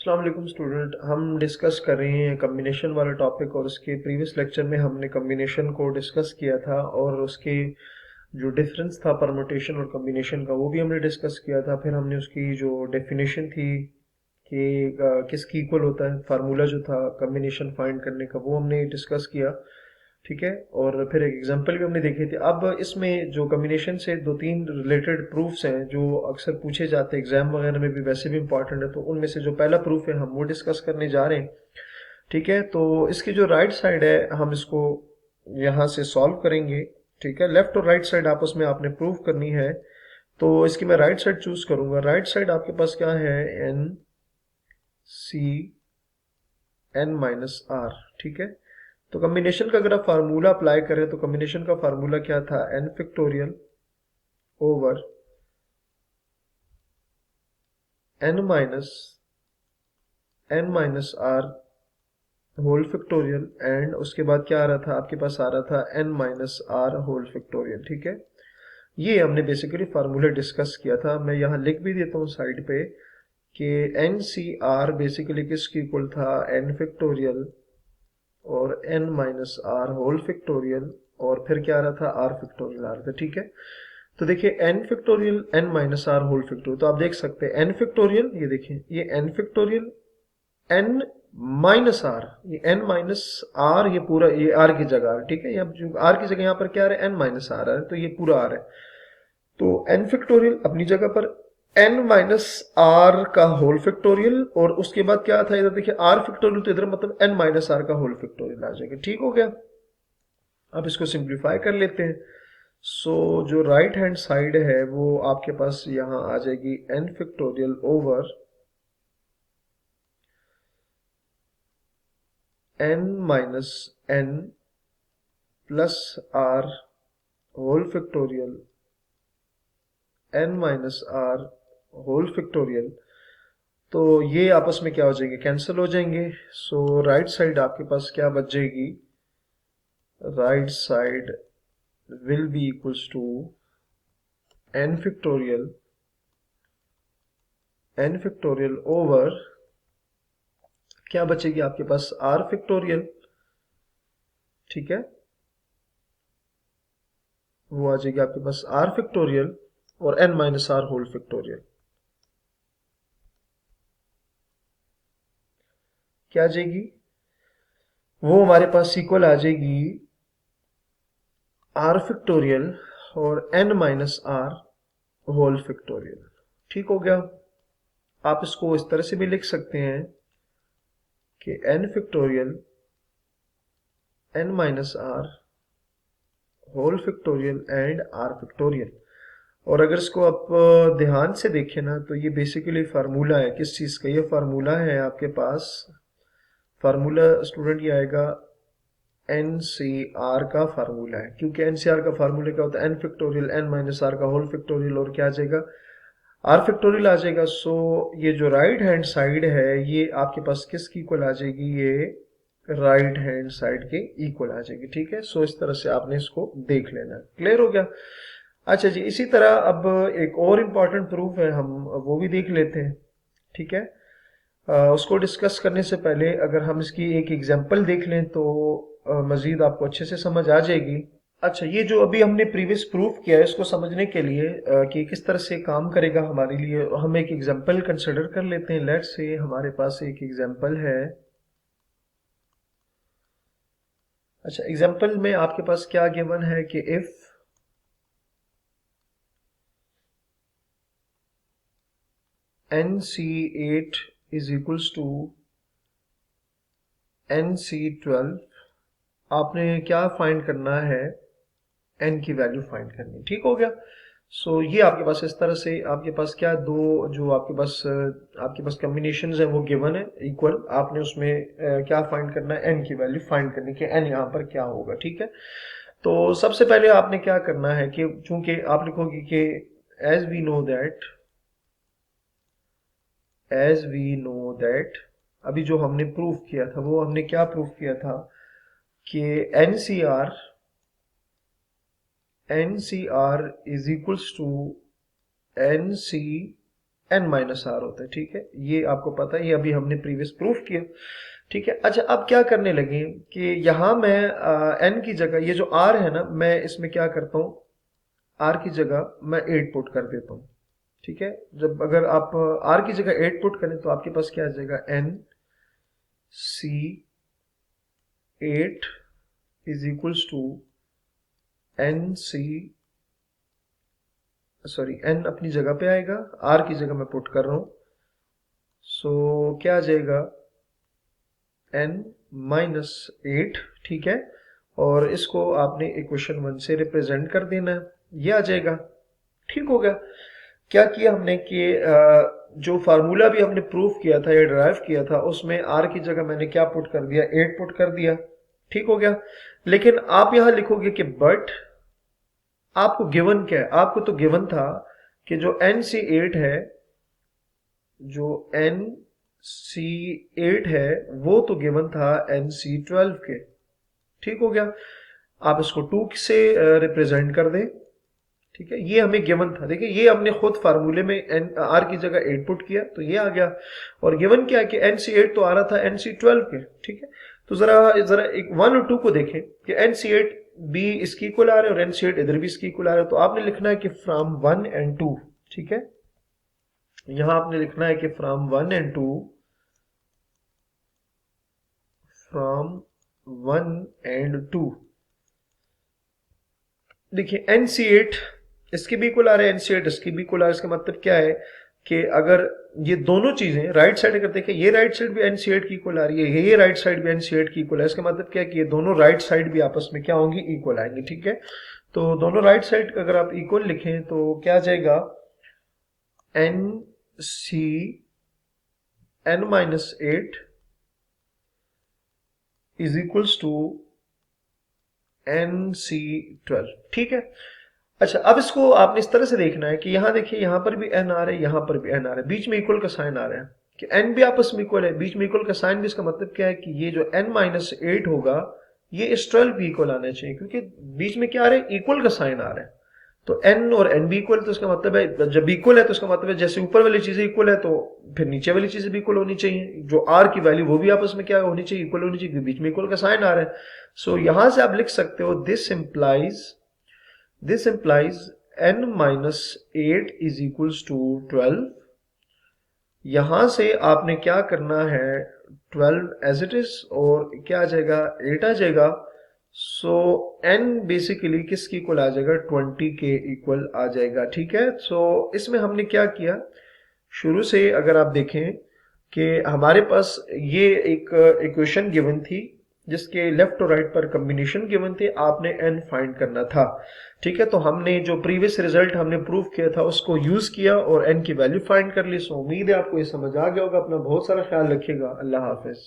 अस्सलाम वालेकुम स्टूडेंट। हम डिस्कस कर रहे हैं कम्बिनेशन वाला टॉपिक, और उसके प्रीवियस लेक्चर में हमने कम्बिनेशन को डिस्कस किया था और उसके जो डिफरेंस था परमुटेशन और कम्बिनेशन का वो भी हमने डिस्कस किया था। फिर हमने उसकी जो डेफिनेशन थी कि किसकी इक्वल होता है, फार्मूला जो था कम्बिनेशन फाइंड करने का, वो हमने डिस्कस किया। ठीक है। और फिर एक एग्जांपल भी हमने देखे थे। अब इसमें जो कम्बिनेशन से दो तीन रिलेटेड प्रूफ्स हैं जो अक्सर पूछे जाते हैं एग्जाम वगैरह में भी, वैसे भी इंपॉर्टेंट है, तो उनमें से जो पहला प्रूफ है हम वो डिस्कस करने जा रहे हैं। ठीक है। तो इसकी जो राइट साइड है हम इसको यहाँ से सॉल्व करेंगे। ठीक है। लेफ्ट और राइट साइड आपस में आपने प्रूव करनी है। तो इसकी मैं राइट साइड चूज करूंगा। राइट साइड आपके पास क्या है, N C N minus R. ठीक है। तो कॉम्बिनेशन का अगर आप फार्मूला अप्लाई करें तो कॉम्बिनेशन का फार्मूला क्या था, N factorial over N minus R whole factorial, and उसके बाद क्या आ रहा था, आपके पास आ रहा था N minus R whole factorial. ठीक है। ये हमने बेसिकली फार्मूला डिस्कस किया था। मैं यहाँ लिख भी देता हूँ साइड पे कि एन सी आर बेसिकली किसकी इक्वल था, एन फैक्टोरियल और N minus R whole factorial, और फिर क्या आ रहा था, आर फैक्टोरियल आ रहा था। ठीक है। तो देखिए N factorial N minus R whole factorial, तो आप देख सकते हैं एन फैक्टोरियल, ये देखिए ये N factorial N minus R, ये एन माइनस आर, ये पूरा ये आर की जगह है। ठीक है। अब जो आर की जगह यहाँ पर क्या आ रहा है, एन माइनस आर है, तो ये पूरा आर है। तो एन फैक्टोरियल अपनी जगह पर एन माइनस आर का होल फैक्टोरियल, और उसके बाद क्या था इधर देखिए आर फैक्टोरियल, तो इधर मतलब एन माइनस आर का होल फैक्टोरियल आ जाएगा। ठीक हो गया। अब इसको सिंप्लीफाई कर लेते हैं। सो जो राइट हैंड साइड है वो आपके पास यहाँ आ जाएगी N factorial over N minus N plus R whole factorial N minus R whole factorial. तो ये आपस में क्या हो जाएंगे, कैंसिल हो जाएंगे। सो राइट साइड आपके पास क्या बच जाएगी, right side will be equals to N factorial over क्या बचेगी आपके पास, आर फैक्टोरियल। ठीक है। वो आ जाएगी आपके पास आर फैक्टोरियल और N minus R whole factorial. क्या आ जाएगी, वो हमारे पास इक्वल आ जाएगी आर फैक्टोरियल और N minus R whole factorial. ठीक हो गया। आप इसको इस तरह से भी लिख सकते हैं कि N factorial N minus R whole factorial and R factorial. और अगर इसको आप ध्यान से देखें ना, तो ये बेसिकली फार्मूला है किस चीज़ का, ये फार्मूला है आपके पास, फार्मूला स्टूडेंट ये आएगा एन सी आर का फार्मूला है। क्योंकि एन सी आर का फार्मूला क्या होता है, N factorial N minus R का होल फैक्टोरियल, और क्या आ जाएगा, आर फैक्टोरियल आ जाएगा। सो ये जो राइट हैंड साइड है ये आपके पास किसकी इक्वल आ जाएगी, ये राइट हैंड साइड के इक्वल आ जाएगी। ठीक है। सो इस तरह से आपने इसको देख लेना है। क्लियर हो गया। अच्छा जी, इसी तरह अब एक और इम्पॉर्टेंट प्रूफ है, हम वो भी देख लेते हैं। ठीक है। उसको डिस्कस करने से पहले अगर हम इसकी एक एग्जांपल देख लें तो मजीद आपको अच्छे से समझ आ जाएगी। अच्छा, ये जो अभी हमने प्रीवियस प्रूफ किया है इसको समझने के लिए कि किस तरह से काम करेगा हमारे लिए, हम एक एग्जांपल कंसिडर कर लेते हैं। लेट्स से हमारे पास एक एग्जांपल है। अच्छा, एग्जांपल में आपके पास क्या गिवन है कि if NC8 is equals to NC12, आपने क्या फाइंड करना है, n की वैल्यू फाइंड करनी है। ठीक हो गया। सो ये आपके पास इस तरह से आपके पास क्या दो जो आपके पास कॉम्बिनेशंस हैं वो गिवन है इक्वल, आपने उसमें क्या फाइंड करना है, n की वैल्यू फाइंड करनी है कि n यहाँ पर क्या होगा। ठीक है। तो सबसे पहले आपने क्या करना है कि चूंकि आप लिखोगे कि as we know that as we know that अभी जो हमने प्रूफ किया था वो हमने क्या प्रूफ किया था कि N C R is equals to N C n minus R होता है, ठीक है, ये आपको पता है, ये अभी हमने प्रीवियस प्रूफ किया, ठीक है। अच्छा, अब क्या करने लगे कि यहाँ मैं n की जगह ये जो r है ना, मैं इसमें क्या करता हूँ, r की जगह मैं 8 पुट कर देता हूँ, ठीक है। जब अगर आप r की जगह 8 पुट करें तो आपके पास क्या आ जाएगा, n c 8 is equals to n c, sorry n अपनी जगह पे आएगा, r की जगह मैं पुट कर रहा हूं, सो क्या आ जाएगा, n माइनस 8, ठीक है। और इसको आपने इक्वेशन 1 से रिप्रेजेंट कर देना है, ये आ जाएगा, ठीक हो गया। क्या किया हमने कि जो फार्मूला भी हमने प्रूफ किया था या डिराइव किया था, उसमें r की जगह मैंने क्या पुट कर दिया, 8 पुट कर दिया, ठीक हो गया। लेकिन आप यहां लिखोगे कि बट आपको गिवन क्या है, आपको तो गिवन था कि जो NC8 है, जो NC8 है वो तो गिवन था NC12 के, ठीक हो गया। आप इसको 2 से रिप्रेजेंट कर दें, ठीक है, ये हमें गिवन था, देखिए ये हमने खुद फार्मूले में R की जगह 8 पुट किया तो ये आ गया, और गिवन क्या है कि NC8 तो आ रहा था NC12 के, ठीक है। तो जरा जरा एक 1 और 2 को देखें कि NC8 भी इसकी इक्वल आ रहा है और NC8 इधर भी इसकी इक्वल आ रहा है, तो आपने लिखना है कि फ्रॉम 1 एंड 2, ठीक है, यहां आपने लिखना है कि फ्रॉम 1 एंड 2, फ्रॉम 1 एंड 2, देखिए NC8 इसकी भी इक्वल आ रहा है, NC8 इसकी भी इक्वल आ रहा है, इसका मतलब क्या है कि अगर ये दोनों चीजें राइट साइड अगर देखें, ये राइट साइड भी NC8 की इक्वल आ रही है, ये राइट साइड भी NC8 की इक्वल है, इसका मतलब क्या है कि ये दोनों राइट साइड भी आपस में क्या होंगी, इक्वल आएंगे, ठीक है। तो दोनों राइट साइड अगर आप इक्वल लिखें तो क्या आ जाएगा, NC n minus 8 is equals to NC12, ठीक है। अच्छा, अब इसको आपने इस तरह से देखना है कि यहां देखिए, यहां पर भी n आ रहा है, यहां पर भी n आ रहा है, बीच में इक्वल का साइन आ रहा है कि n भी आपस में इक्वल है, बीच में इक्वल का साइन भी, इसका मतलब क्या है कि ये जो n माइनस 8 होगा ये इस 12 भी इक्वल आना चाहिए, क्योंकि बीच में क्या आ रहा है, इक्वल का साइन आ रहा है। तो n और n भी इक्वल, तो इसका मतलब है जब इक्वल है तो इसका मतलब है जैसे ऊपर वाली चीजें इक्वल है तो फिर नीचे वाली चीजें भी इक्वल होनी चाहिए, जो r की वैल्यू वो भी आपस में क्या होनी चाहिए, इक्वल होनी चाहिए, बीच में इक्वल का साइन आ रहा है। सो यहां से आप लिख सकते हो this implies n minus 8 is equals to 12। यहां से आपने क्या करना है, 12 एज इट इज, और क्या आ जाएगा, 8 आ जाएगा। सो n बेसिकली किसकी इक्वल आ जाएगा, 20 के इक्वल आ जाएगा, ठीक है। सो इसमें हमने क्या किया, शुरू से अगर आप देखें कि हमारे पास ये एक इक्वेशन गिवन थी जिसके लेफ्ट और राइट पर कॉम्बिनेशन गिवन थे, आपने n फाइंड करना था, ठीक है। तो हमने जो प्रीवियस रिजल्ट हमने प्रूव किया था उसको यूज किया और n की वैल्यू फाइंड कर ली। सो उम्मीद है आपको ये समझ आ गया होगा। अपना बहुत सारा ख्याल रखिएगा। अल्लाह हाफिज।